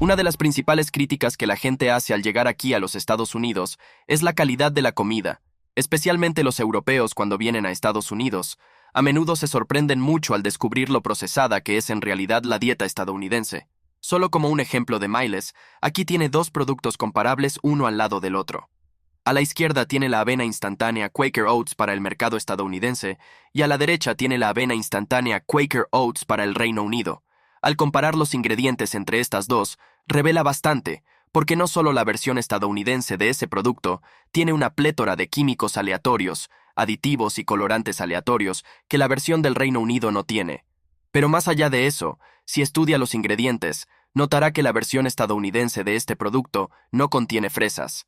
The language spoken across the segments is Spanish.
Una de las principales críticas que la gente hace al llegar aquí a los Estados Unidos es la calidad de la comida, especialmente los europeos cuando vienen a Estados Unidos. A menudo se sorprenden mucho al descubrir lo procesada que es en realidad la dieta estadounidense. Solo como un ejemplo de miles, aquí tiene dos productos comparables uno al lado del otro. A la izquierda tiene la avena instantánea Quaker Oats para el mercado estadounidense y a la derecha tiene la avena instantánea Quaker Oats para el Reino Unido. Al comparar los ingredientes entre estas dos, revela bastante, porque no solo la versión estadounidense de ese producto tiene una plétora de químicos aleatorios, aditivos y colorantes aleatorios que la versión del Reino Unido no tiene. Pero más allá de eso, si estudia los ingredientes, notará que la versión estadounidense de este producto no contiene fresas.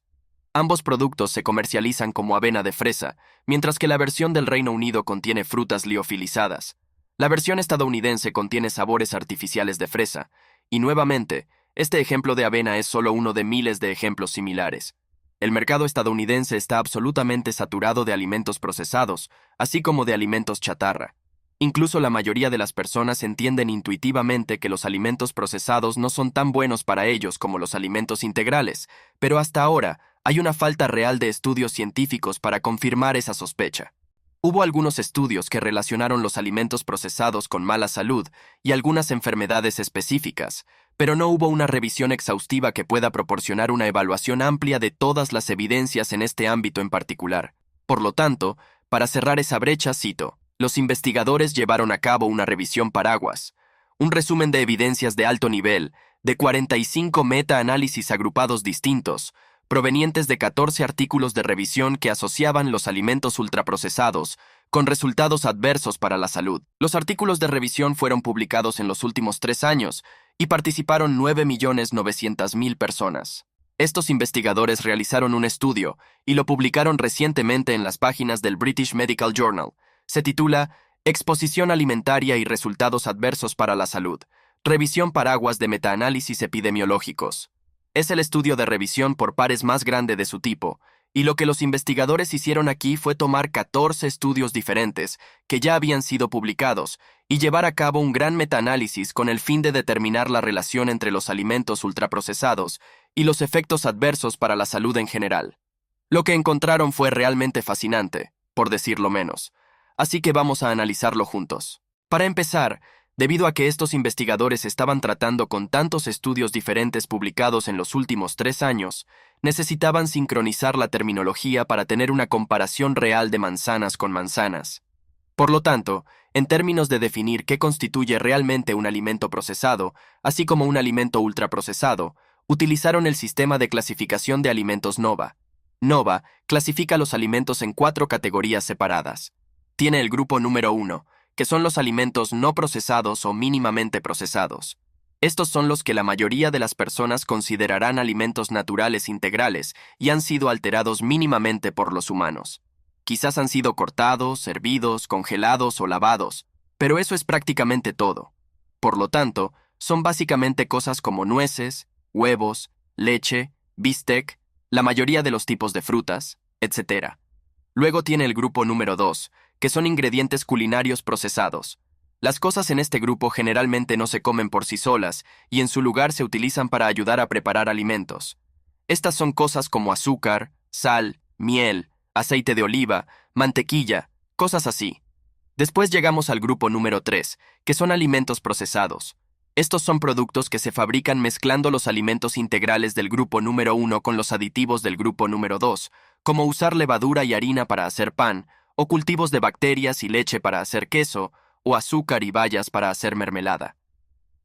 Ambos productos se comercializan como avena de fresa, mientras que la versión del Reino Unido contiene frutas liofilizadas. La versión estadounidense contiene sabores artificiales de fresa, y nuevamente, este ejemplo de avena es solo uno de miles de ejemplos similares. El mercado estadounidense está absolutamente saturado de alimentos procesados, así como de alimentos chatarra. Incluso la mayoría de las personas entienden intuitivamente que los alimentos procesados no son tan buenos para ellos como los alimentos integrales, pero hasta ahora hay una falta real de estudios científicos para confirmar esa sospecha. Hubo algunos estudios que relacionaron los alimentos procesados con mala salud y algunas enfermedades específicas, pero no hubo una revisión exhaustiva que pueda proporcionar una evaluación amplia de todas las evidencias en este ámbito en particular. Por lo tanto, para cerrar esa brecha, cito, los investigadores llevaron a cabo una revisión paraguas, un resumen de evidencias de alto nivel, de 45 meta-análisis agrupados distintos, provenientes de 14 artículos de revisión que asociaban los alimentos ultraprocesados con resultados adversos para la salud. Los artículos de revisión fueron publicados en los últimos 3 años y participaron 9.900.000 personas. Estos investigadores realizaron un estudio y lo publicaron recientemente en las páginas del British Medical Journal. Se titula Exposición alimentaria y resultados adversos para la salud. Revisión paraguas de metaanálisis epidemiológicos. Es el estudio de revisión por pares más grande de su tipo, y lo que los investigadores hicieron aquí fue tomar 14 estudios diferentes que ya habían sido publicados y llevar a cabo un gran metaanálisis con el fin de determinar la relación entre los alimentos ultraprocesados y los efectos adversos para la salud en general. Lo que encontraron fue realmente fascinante, por decirlo menos. Así que vamos a analizarlo juntos. Para empezar, debido a que estos investigadores estaban tratando con tantos estudios diferentes publicados en los últimos 3 años, necesitaban sincronizar la terminología para tener una comparación real de manzanas con manzanas. Por lo tanto, en términos de definir qué constituye realmente un alimento procesado, así como un alimento ultraprocesado, utilizaron el sistema de clasificación de alimentos NOVA. NOVA clasifica los alimentos en 4 categorías separadas. Tiene el grupo número 1, que son los alimentos no procesados o mínimamente procesados. Estos son los que la mayoría de las personas considerarán alimentos naturales integrales y han sido alterados mínimamente por los humanos. Quizás han sido cortados, hervidos, congelados o lavados, pero eso es prácticamente todo. Por lo tanto, son básicamente cosas como nueces, huevos, leche, bistec, la mayoría de los tipos de frutas, etc. Luego tiene el grupo número 2, que son ingredientes culinarios procesados. Las cosas en este grupo generalmente no se comen por sí solas y en su lugar se utilizan para ayudar a preparar alimentos. Estas son cosas como azúcar, sal, miel, aceite de oliva, mantequilla, cosas así. Después llegamos al grupo número 3, que son alimentos procesados. Estos son productos que se fabrican mezclando los alimentos integrales del grupo número 1 con los aditivos del grupo número 2, como usar levadura y harina para hacer pan, o cultivos de bacterias y leche para hacer queso, o azúcar y bayas para hacer mermelada.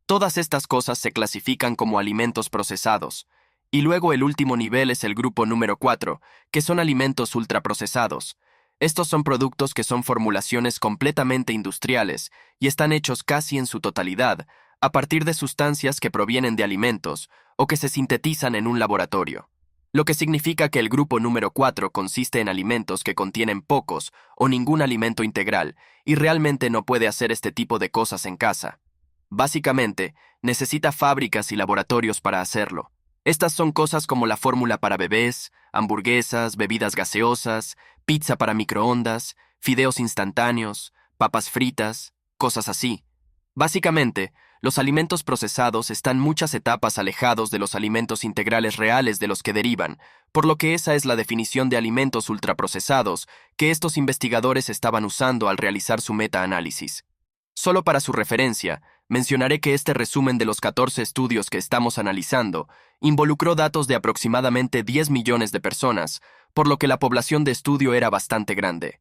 Todas estas cosas se clasifican como alimentos procesados, y luego el último nivel es el grupo número 4, que son alimentos ultraprocesados. Estos son productos que son formulaciones completamente industriales y están hechos casi en su totalidad a partir de sustancias que provienen de alimentos o que se sintetizan en un laboratorio. Lo que significa que el grupo número 4 consiste en alimentos que contienen pocos o ningún alimento integral y realmente no puede hacer este tipo de cosas en casa. Básicamente, necesita fábricas y laboratorios para hacerlo. Estas son cosas como la fórmula para bebés, hamburguesas, bebidas gaseosas, pizza para microondas, fideos instantáneos, papas fritas, cosas así. Básicamente, los alimentos procesados están muchas etapas alejados de los alimentos integrales reales de los que derivan, por lo que esa es la definición de alimentos ultraprocesados que estos investigadores estaban usando al realizar su metaanálisis. Solo para su referencia, mencionaré que este resumen de los 14 estudios que estamos analizando involucró datos de aproximadamente 10 millones de personas, por lo que la población de estudio era bastante grande.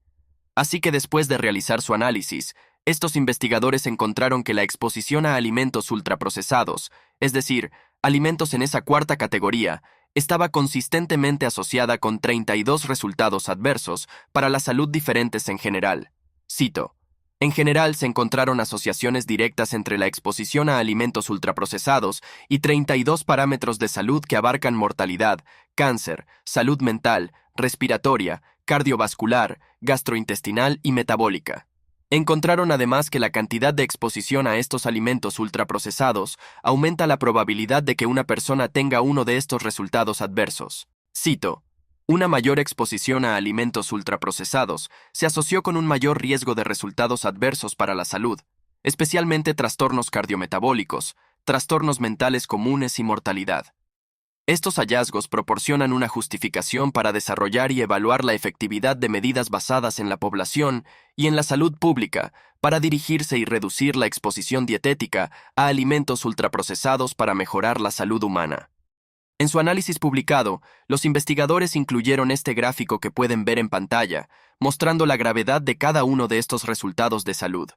Así que después de realizar su análisis, estos investigadores encontraron que la exposición a alimentos ultraprocesados, es decir, alimentos en esa cuarta categoría, estaba consistentemente asociada con 32 resultados adversos para la salud diferentes en general. Cito: en general se encontraron asociaciones directas entre la exposición a alimentos ultraprocesados y 32 parámetros de salud que abarcan mortalidad, cáncer, salud mental, respiratoria, cardiovascular, gastrointestinal y metabólica. Encontraron además que la cantidad de exposición a estos alimentos ultraprocesados aumenta la probabilidad de que una persona tenga uno de estos resultados adversos. Cito: una mayor exposición a alimentos ultraprocesados se asoció con un mayor riesgo de resultados adversos para la salud, especialmente trastornos cardiometabólicos, trastornos mentales comunes y mortalidad. Estos hallazgos proporcionan una justificación para desarrollar y evaluar la efectividad de medidas basadas en la población y en la salud pública para dirigirse y reducir la exposición dietética a alimentos ultraprocesados para mejorar la salud humana. En su análisis publicado, los investigadores incluyeron este gráfico que pueden ver en pantalla, mostrando la gravedad de cada uno de estos resultados de salud.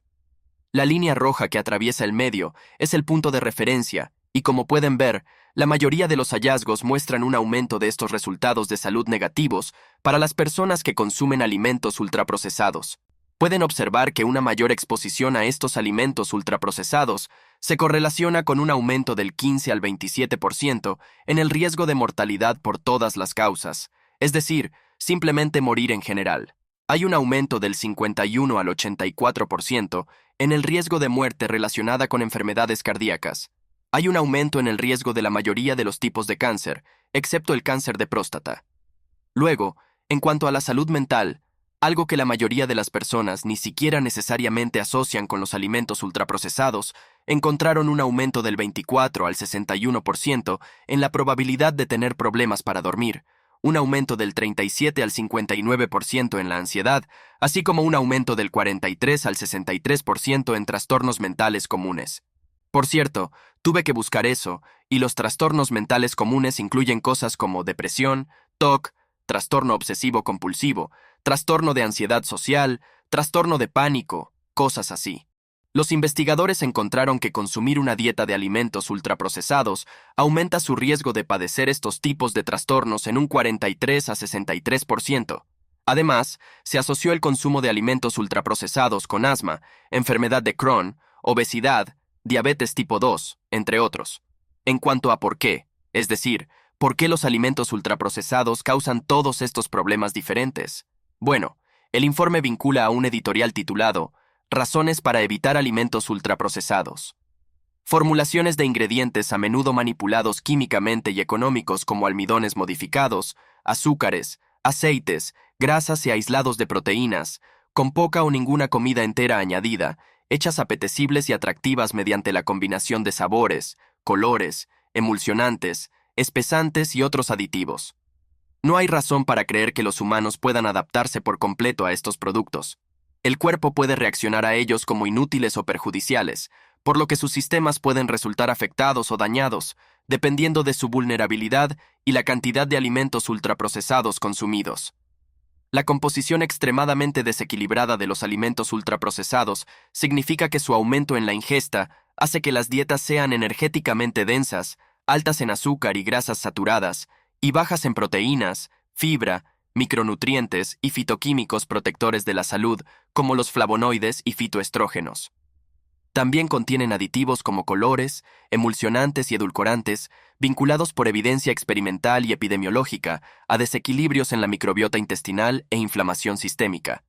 La línea roja que atraviesa el medio es el punto de referencia, y como pueden ver, la mayoría de los hallazgos muestran un aumento de estos resultados de salud negativos para las personas que consumen alimentos ultraprocesados. Pueden observar que una mayor exposición a estos alimentos ultraprocesados se correlaciona con un aumento del 15 al 27% en el riesgo de mortalidad por todas las causas, es decir, simplemente morir en general. Hay un aumento del 51 al 84% en el riesgo de muerte relacionada con enfermedades cardíacas. Hay un aumento en el riesgo de la mayoría de los tipos de cáncer, excepto el cáncer de próstata. Luego, en cuanto a la salud mental, algo que la mayoría de las personas ni siquiera necesariamente asocian con los alimentos ultraprocesados, encontraron un aumento del 24 al 61% en la probabilidad de tener problemas para dormir, un aumento del 37 al 59% en la ansiedad, así como un aumento del 43 al 63% en trastornos mentales comunes. Por cierto, tuve que buscar eso, y los trastornos mentales comunes incluyen cosas como depresión, TOC, trastorno obsesivo-compulsivo, trastorno de ansiedad social, trastorno de pánico, cosas así. Los investigadores encontraron que consumir una dieta de alimentos ultraprocesados aumenta su riesgo de padecer estos tipos de trastornos en un 43 a 63%. Además, se asoció el consumo de alimentos ultraprocesados con asma, enfermedad de Crohn, obesidad, diabetes tipo 2, entre otros. En cuanto a por qué, es decir, ¿por qué los alimentos ultraprocesados causan todos estos problemas diferentes? Bueno, el informe vincula a un editorial titulado Razones para evitar alimentos ultraprocesados. Formulaciones de ingredientes a menudo manipulados químicamente y económicos como almidones modificados, azúcares, aceites, grasas y aislados de proteínas, con poca o ninguna comida entera añadida, hechas apetecibles y atractivas mediante la combinación de sabores, colores, emulsionantes, espesantes y otros aditivos. No hay razón para creer que los humanos puedan adaptarse por completo a estos productos. El cuerpo puede reaccionar a ellos como inútiles o perjudiciales, por lo que sus sistemas pueden resultar afectados o dañados, dependiendo de su vulnerabilidad y la cantidad de alimentos ultraprocesados consumidos. La composición extremadamente desequilibrada de los alimentos ultraprocesados significa que su aumento en la ingesta hace que las dietas sean energéticamente densas, altas en azúcar y grasas saturadas, y bajas en proteínas, fibra, micronutrientes y fitoquímicos protectores de la salud, como los flavonoides y fitoestrógenos. También contienen aditivos como colores, emulsionantes y edulcorantes, vinculados por evidencia experimental y epidemiológica a desequilibrios en la microbiota intestinal e inflamación sistémica.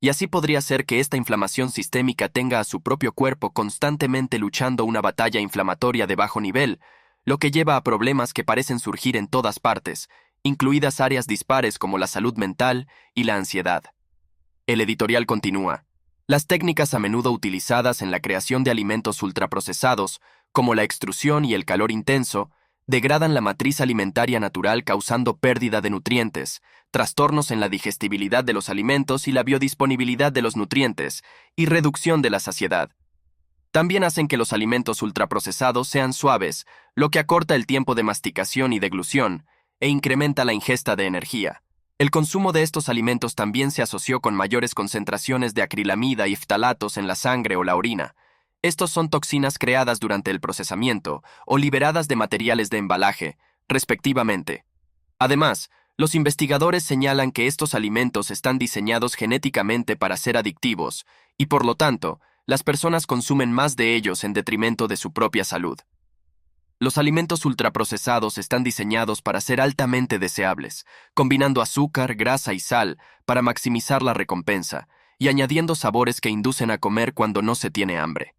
Y así podría ser que esta inflamación sistémica tenga a su propio cuerpo constantemente luchando una batalla inflamatoria de bajo nivel, lo que lleva a problemas que parecen surgir en todas partes, incluidas áreas dispares como la salud mental y la ansiedad. El editorial continúa. Las técnicas a menudo utilizadas en la creación de alimentos ultraprocesados, como la extrusión y el calor intenso, degradan la matriz alimentaria natural causando pérdida de nutrientes, trastornos en la digestibilidad de los alimentos y la biodisponibilidad de los nutrientes, y reducción de la saciedad. También hacen que los alimentos ultraprocesados sean suaves, lo que acorta el tiempo de masticación y deglución, e incrementa la ingesta de energía. El consumo de estos alimentos también se asoció con mayores concentraciones de acrilamida y ftalatos en la sangre o la orina. Estos son toxinas creadas durante el procesamiento o liberadas de materiales de embalaje, respectivamente. Además, los investigadores señalan que estos alimentos están diseñados genéticamente para ser adictivos y, por lo tanto, las personas consumen más de ellos en detrimento de su propia salud. Los alimentos ultraprocesados están diseñados para ser altamente deseables, combinando azúcar, grasa y sal para maximizar la recompensa y añadiendo sabores que inducen a comer cuando no se tiene hambre.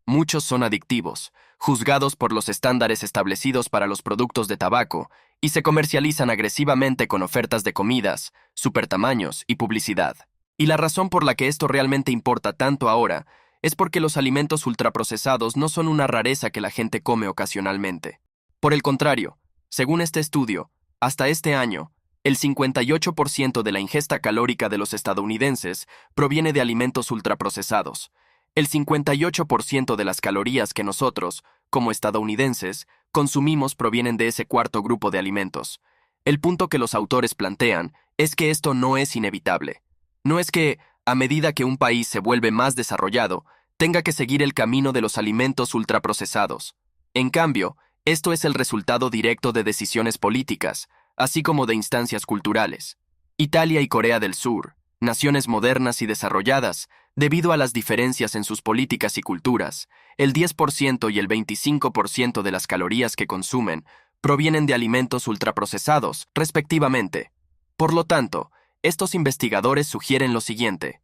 Muchos son adictivos, juzgados por los estándares establecidos para los productos de tabaco y se comercializan agresivamente con ofertas de comidas, supertamaños y publicidad. Y la razón por la que esto realmente importa tanto ahora es porque los alimentos ultraprocesados no son una rareza que la gente come ocasionalmente. Por el contrario, según este estudio, hasta este año, el 58% de la ingesta calórica de los estadounidenses proviene de alimentos ultraprocesados. El 58% de las calorías que nosotros, como estadounidenses, consumimos provienen de ese cuarto grupo de alimentos. El punto que los autores plantean es que esto no es inevitable. No es que, a medida que un país se vuelve más desarrollado, tenga que seguir el camino de los alimentos ultraprocesados. En cambio, esto es el resultado directo de decisiones políticas, así como de instancias culturales. Italia y Corea del Sur, naciones modernas y desarrolladas, debido a las diferencias en sus políticas y culturas, el 10% y el 25% de las calorías que consumen provienen de alimentos ultraprocesados, respectivamente. Por lo tanto, estos investigadores sugieren lo siguiente: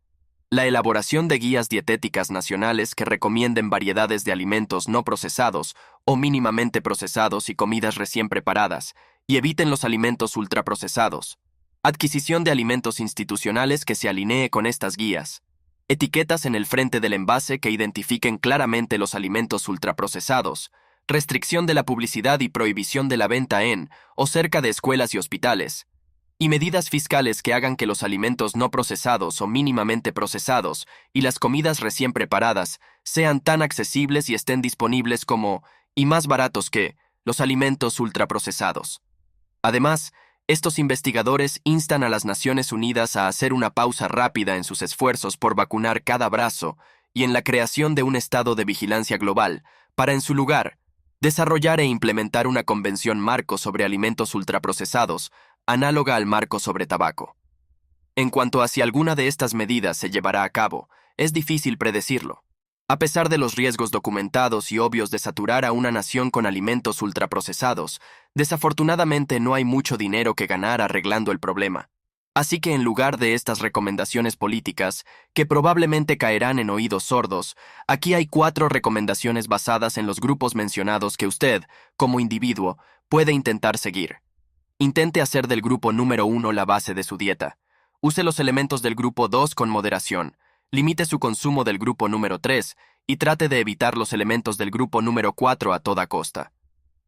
la elaboración de guías dietéticas nacionales que recomienden variedades de alimentos no procesados o mínimamente procesados y comidas recién preparadas, y eviten los alimentos ultraprocesados. Adquisición de alimentos institucionales que se alinee con estas guías. Etiquetas en el frente del envase que identifiquen claramente los alimentos ultraprocesados. Restricción de la publicidad y prohibición de la venta en o cerca de escuelas y hospitales. Y medidas fiscales que hagan que los alimentos no procesados o mínimamente procesados y las comidas recién preparadas sean tan accesibles y estén disponibles como, y más baratos que, los alimentos ultraprocesados. Además, estos investigadores instan a las Naciones Unidas a hacer una pausa rápida en sus esfuerzos por vacunar cada brazo y en la creación de un estado de vigilancia global, para en su lugar, desarrollar e implementar una convención marco sobre alimentos ultraprocesados, análoga al marco sobre tabaco. En cuanto a si alguna de estas medidas se llevará a cabo, es difícil predecirlo. A pesar de los riesgos documentados y obvios de saturar a una nación con alimentos ultraprocesados, desafortunadamente no hay mucho dinero que ganar arreglando el problema. Así que en lugar de estas recomendaciones políticas, que probablemente caerán en oídos sordos, aquí hay 4 recomendaciones basadas en los grupos mencionados que usted, como individuo, puede intentar seguir. Intente hacer del grupo número 1 la base de su dieta. Use los elementos del grupo 2 con moderación. Limite su consumo del grupo número 3 y trate de evitar los elementos del grupo número 4 a toda costa.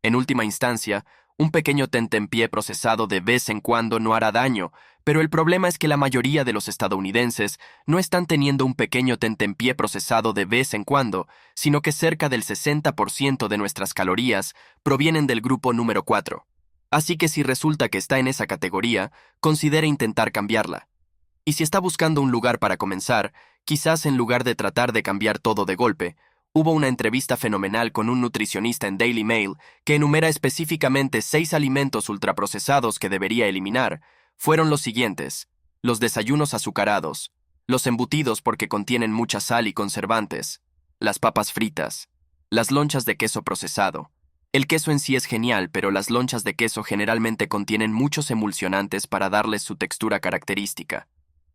En última instancia, un pequeño tentempié procesado de vez en cuando no hará daño, pero el problema es que la mayoría de los estadounidenses no están teniendo un pequeño tentempié procesado de vez en cuando, sino que cerca del 60% de nuestras calorías provienen del grupo número 4. Así que si resulta que está en esa categoría, considere intentar cambiarla. Y si está buscando un lugar para comenzar, quizás en lugar de tratar de cambiar todo de golpe, hubo una entrevista fenomenal con un nutricionista en Daily Mail que enumera específicamente 6 alimentos ultraprocesados que debería eliminar. Fueron los siguientes: los desayunos azucarados, los embutidos porque contienen mucha sal y conservantes, las papas fritas, las lonchas de queso procesado. El queso en sí es genial, pero las lonchas de queso generalmente contienen muchos emulsionantes para darles su textura característica.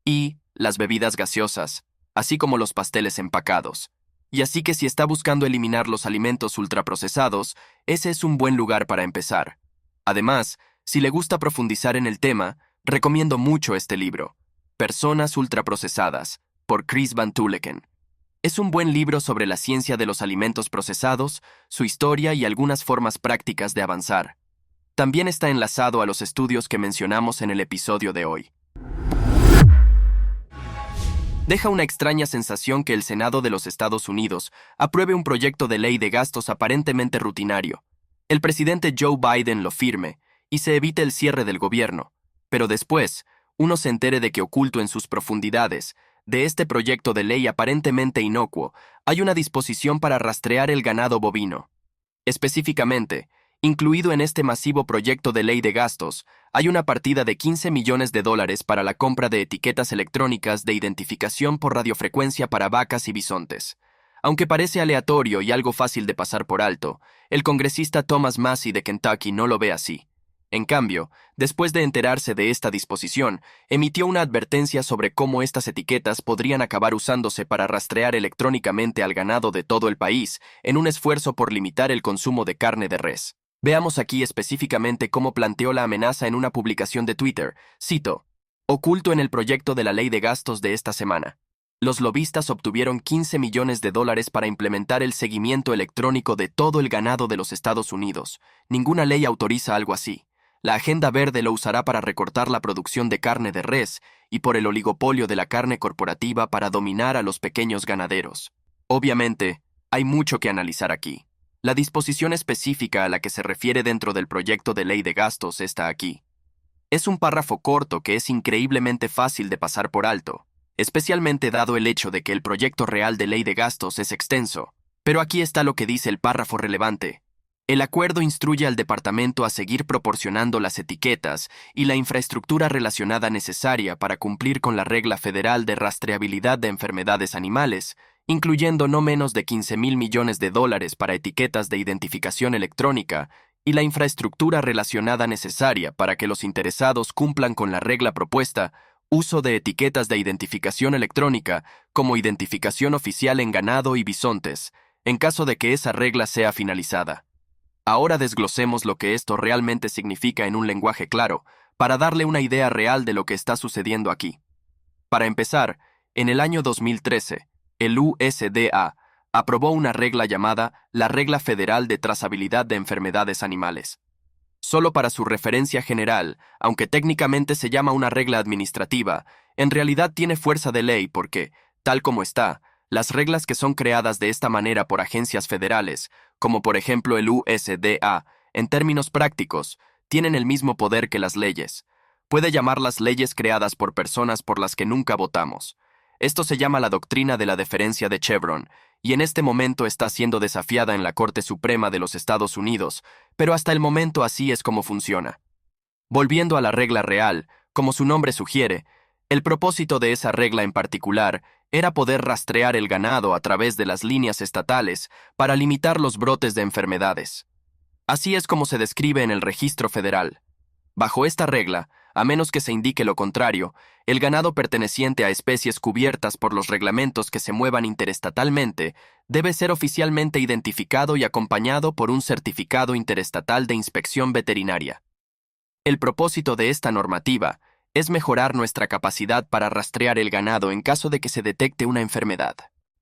Y las bebidas gaseosas, así como los pasteles empacados. Y así que si está buscando eliminar los alimentos ultraprocesados, ese es un buen lugar para empezar. Además, si le gusta profundizar en el tema, recomiendo mucho este libro, Personas ultraprocesadas, por Chris Van Tulleken. Es un buen libro sobre la ciencia de los alimentos procesados, su historia y algunas formas prácticas de avanzar. También está enlazado a los estudios que mencionamos en el episodio de hoy. Deja una extraña sensación que el Senado de los Estados Unidos apruebe un proyecto de ley de gastos aparentemente rutinario. El presidente Joe Biden lo firme y se evite el cierre del gobierno, pero después, uno se entere de que oculto en sus profundidades de este proyecto de ley aparentemente inocuo hay una disposición para rastrear el ganado bovino. Específicamente, incluido en este masivo proyecto de ley de gastos, hay una partida de $15 millones para la compra de etiquetas electrónicas de identificación por radiofrecuencia para vacas y bisontes. Aunque parece aleatorio y algo fácil de pasar por alto, el congresista Thomas Massie de Kentucky no lo ve así. En cambio, después de enterarse de esta disposición, emitió una advertencia sobre cómo estas etiquetas podrían acabar usándose para rastrear electrónicamente al ganado de todo el país en un esfuerzo por limitar el consumo de carne de res. Veamos aquí específicamente cómo planteó la amenaza en una publicación de Twitter. Cito: oculto en el proyecto de la ley de gastos de esta semana. Los lobistas obtuvieron $15 millones para implementar el seguimiento electrónico de todo el ganado de los Estados Unidos. Ninguna ley autoriza algo así. La Agenda Verde lo usará para recortar la producción de carne de res y por el oligopolio de la carne corporativa para dominar a los pequeños ganaderos. Obviamente, hay mucho que analizar aquí. La disposición específica a la que se refiere dentro del proyecto de ley de gastos está aquí. Es un párrafo corto que es increíblemente fácil de pasar por alto, especialmente dado el hecho de que el proyecto real de ley de gastos es extenso. Pero aquí está lo que dice el párrafo relevante. El acuerdo instruye al departamento a seguir proporcionando las etiquetas y la infraestructura relacionada necesaria para cumplir con la regla federal de rastreabilidad de enfermedades animales, incluyendo no menos de $15 millones para etiquetas de identificación electrónica y la infraestructura relacionada necesaria para que los interesados cumplan con la regla propuesta, uso de etiquetas de identificación electrónica como identificación oficial en ganado y bisontes, en caso de que esa regla sea finalizada. Ahora desglosemos lo que esto realmente significa en un lenguaje claro, para darle una idea real de lo que está sucediendo aquí. Para empezar, en el año 2013, el USDA aprobó una regla llamada la Regla Federal de Trazabilidad de Enfermedades Animales. Solo para su referencia general, aunque técnicamente se llama una regla administrativa, en realidad tiene fuerza de ley porque, tal como está, las reglas que son creadas de esta manera por agencias federales, como por ejemplo el USDA, en términos prácticos, tienen el mismo poder que las leyes. Puede llamarlas leyes creadas por personas por las que nunca votamos. Esto se llama la doctrina de la deferencia de Chevron, y en este momento está siendo desafiada en la Corte Suprema de los Estados Unidos, pero hasta el momento así es como funciona. Volviendo a la regla real, como su nombre sugiere, el propósito de esa regla en particular era poder rastrear el ganado a través de las líneas estatales para limitar los brotes de enfermedades. Así es como se describe en el registro federal. Bajo esta regla, a menos que se indique lo contrario, el ganado perteneciente a especies cubiertas por los reglamentos que se muevan interestatalmente debe ser oficialmente identificado y acompañado por un certificado interestatal de inspección veterinaria. El propósito de esta normativa es mejorar nuestra capacidad para rastrear el ganado en caso de que se detecte una enfermedad.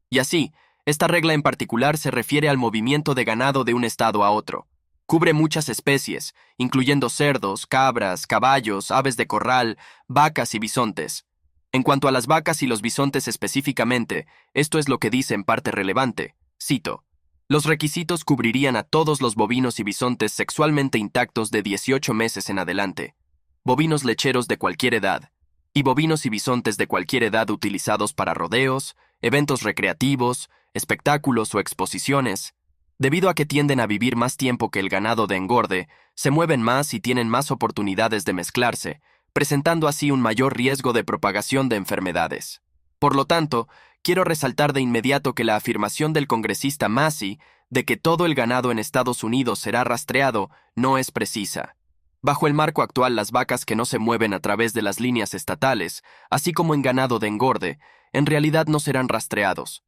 Y así, esta regla en particular se refiere al movimiento de ganado de un estado a otro. Cubre muchas especies, incluyendo cerdos, cabras, caballos, aves de corral, vacas y bisontes. En cuanto a las vacas y los bisontes específicamente, esto es lo que dice en parte relevante. Cito: los requisitos cubrirían a todos los bovinos y bisontes sexualmente intactos de 18 meses en adelante, bovinos lecheros de cualquier edad, y bovinos y bisontes de cualquier edad utilizados para rodeos, eventos recreativos, espectáculos o exposiciones. Debido a que tienden a vivir más tiempo que el ganado de engorde, se mueven más y tienen más oportunidades de mezclarse, presentando así un mayor riesgo de propagación de enfermedades. Por lo tanto, quiero resaltar de inmediato que la afirmación del congresista Massie de que todo el ganado en Estados Unidos será rastreado no es precisa. Bajo el marco actual, las vacas que no se mueven a través de las líneas estatales, así como en ganado de engorde, en realidad no serán rastreados.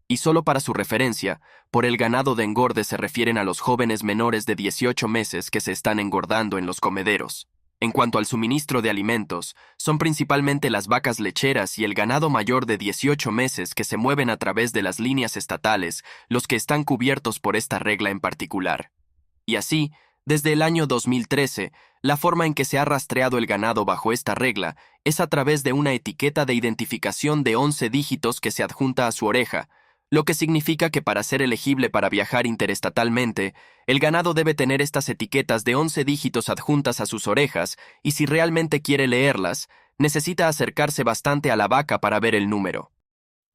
Y solo para su referencia, por el ganado de engorde se refieren a los jóvenes menores de 18 meses que se están engordando en los comederos. En cuanto al suministro de alimentos, son principalmente las vacas lecheras y el ganado mayor de 18 meses que se mueven a través de las líneas estatales los que están cubiertos por esta regla en particular. Y así, desde el año 2013, la forma en que se ha rastreado el ganado bajo esta regla es a través de una etiqueta de identificación de 11 dígitos que se adjunta a su oreja, lo que significa que para ser elegible para viajar interestatalmente, el ganado debe tener estas etiquetas de 11 dígitos adjuntas a sus orejas y si realmente quiere leerlas, necesita acercarse bastante a la vaca para ver el número.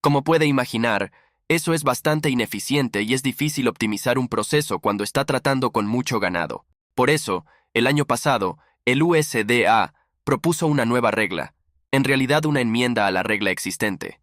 Como puede imaginar, eso es bastante ineficiente y es difícil optimizar un proceso cuando está tratando con mucho ganado. Por eso, el año pasado, el USDA propuso una nueva regla, en realidad una enmienda a la regla existente.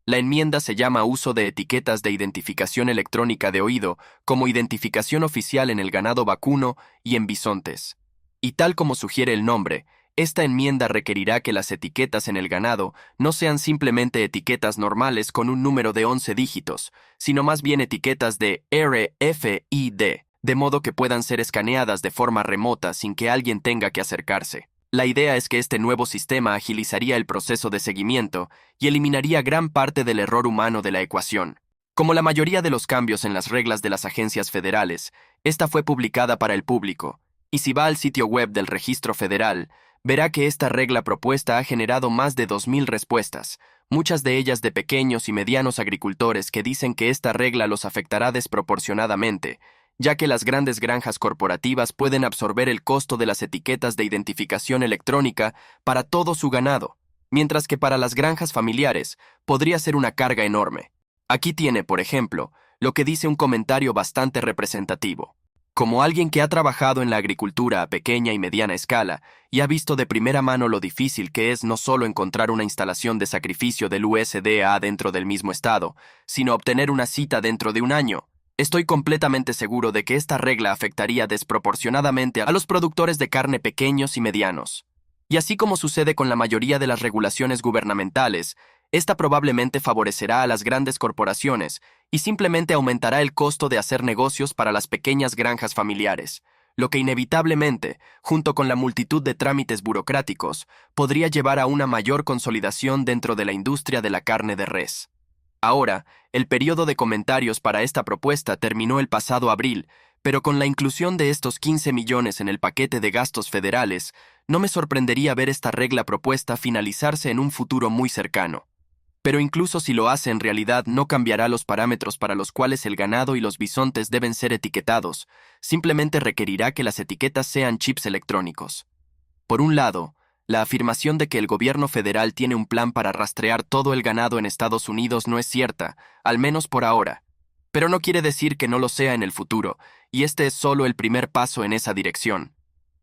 La enmienda se llama Uso de etiquetas de identificación electrónica de oído como identificación oficial en el ganado vacuno y en bisontes. Y tal como sugiere el nombre, esta enmienda requerirá que las etiquetas en el ganado no sean simplemente etiquetas normales con un número de 11 dígitos, sino más bien etiquetas de RFID, de modo que puedan ser escaneadas de forma remota sin que alguien tenga que acercarse. La idea es que este nuevo sistema agilizaría el proceso de seguimiento y eliminaría gran parte del error humano de la ecuación. Como la mayoría de los cambios en las reglas de las agencias federales, esta fue publicada para el público, y si va al sitio web del Registro Federal, verá que esta regla propuesta ha generado más de 2.000 respuestas, muchas de ellas de pequeños y medianos agricultores que dicen que esta regla los afectará desproporcionadamente, ya que las grandes granjas corporativas pueden absorber el costo de las etiquetas de identificación electrónica para todo su ganado, mientras que para las granjas familiares podría ser una carga enorme. Aquí tiene, por ejemplo, lo que dice un comentario bastante representativo. Como alguien que ha trabajado en la agricultura a pequeña y mediana escala y ha visto de primera mano lo difícil que es no solo encontrar una instalación de sacrificio del USDA dentro del mismo estado, sino obtener una cita dentro de un año, estoy completamente seguro de que esta regla afectaría desproporcionadamente a los productores de carne pequeños y medianos. Y así como sucede con la mayoría de las regulaciones gubernamentales, esta probablemente favorecerá a las grandes corporaciones y simplemente aumentará el costo de hacer negocios para las pequeñas granjas familiares, lo que inevitablemente, junto con la multitud de trámites burocráticos, podría llevar a una mayor consolidación dentro de la industria de la carne de res. Ahora, el periodo de comentarios para esta propuesta terminó el pasado abril, pero con la inclusión de estos 15 millones en el paquete de gastos federales, no me sorprendería ver esta regla propuesta finalizarse en un futuro muy cercano. Pero incluso si lo hace en realidad no cambiará los parámetros para los cuales el ganado y los bisontes deben ser etiquetados, simplemente requerirá que las etiquetas sean chips electrónicos. Por un lado, la afirmación de que el gobierno federal tiene un plan para rastrear todo el ganado en Estados Unidos no es cierta, al menos por ahora. Pero no quiere decir que no lo sea en el futuro, y este es solo el primer paso en esa dirección.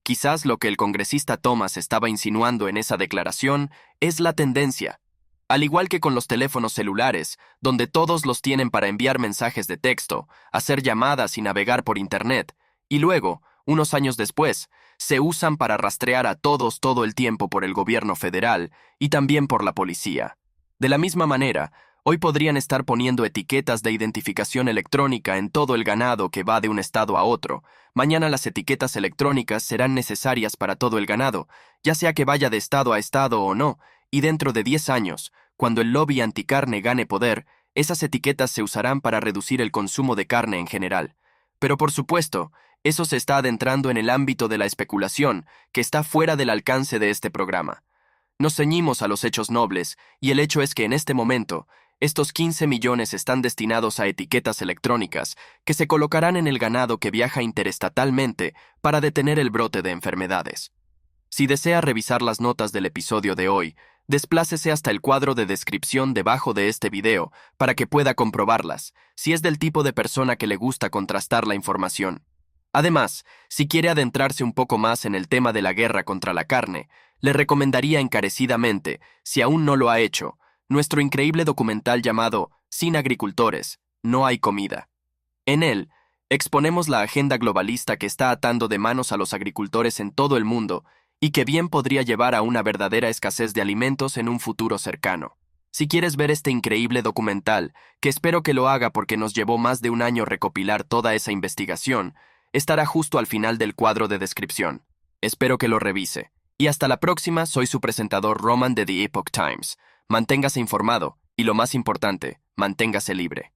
Quizás lo que el congresista Thomas estaba insinuando en esa declaración es la tendencia. Al igual que con los teléfonos celulares, donde todos los tienen para enviar mensajes de texto, hacer llamadas y navegar por Internet, y luego, unos años después, se usan para rastrear a todos todo el tiempo por el gobierno federal y también por la policía. De la misma manera, hoy podrían estar poniendo etiquetas de identificación electrónica en todo el ganado que va de un estado a otro. Mañana las etiquetas electrónicas serán necesarias para todo el ganado, ya sea que vaya de estado a estado o no, y dentro de 10 años, cuando el lobby anticarne gane poder, esas etiquetas se usarán para reducir el consumo de carne en general. Pero por supuesto, eso se está adentrando en el ámbito de la especulación, que está fuera del alcance de este programa. Nos ceñimos a los hechos nobles, y el hecho es que en este momento, estos 15 millones están destinados a etiquetas electrónicas que se colocarán en el ganado que viaja interestatalmente para detener el brote de enfermedades. Si desea revisar las notas del episodio de hoy, desplácese hasta el cuadro de descripción debajo de este video para que pueda comprobarlas, si es del tipo de persona que le gusta contrastar la información. Además, si quiere adentrarse un poco más en el tema de la guerra contra la carne, le recomendaría encarecidamente, si aún no lo ha hecho, nuestro increíble documental llamado Sin agricultores, no hay comida. En él, exponemos la agenda globalista que está atando de manos a los agricultores en todo el mundo y que bien podría llevar a una verdadera escasez de alimentos en un futuro cercano. Si quieres ver este increíble documental, que espero que lo haga porque nos llevó más de un año recopilar toda esa investigación, estará justo al final del cuadro de descripción. Espero que lo revise. Y hasta la próxima, soy su presentador Roman de The Epoch Times. Manténgase informado y lo más importante, manténgase libre.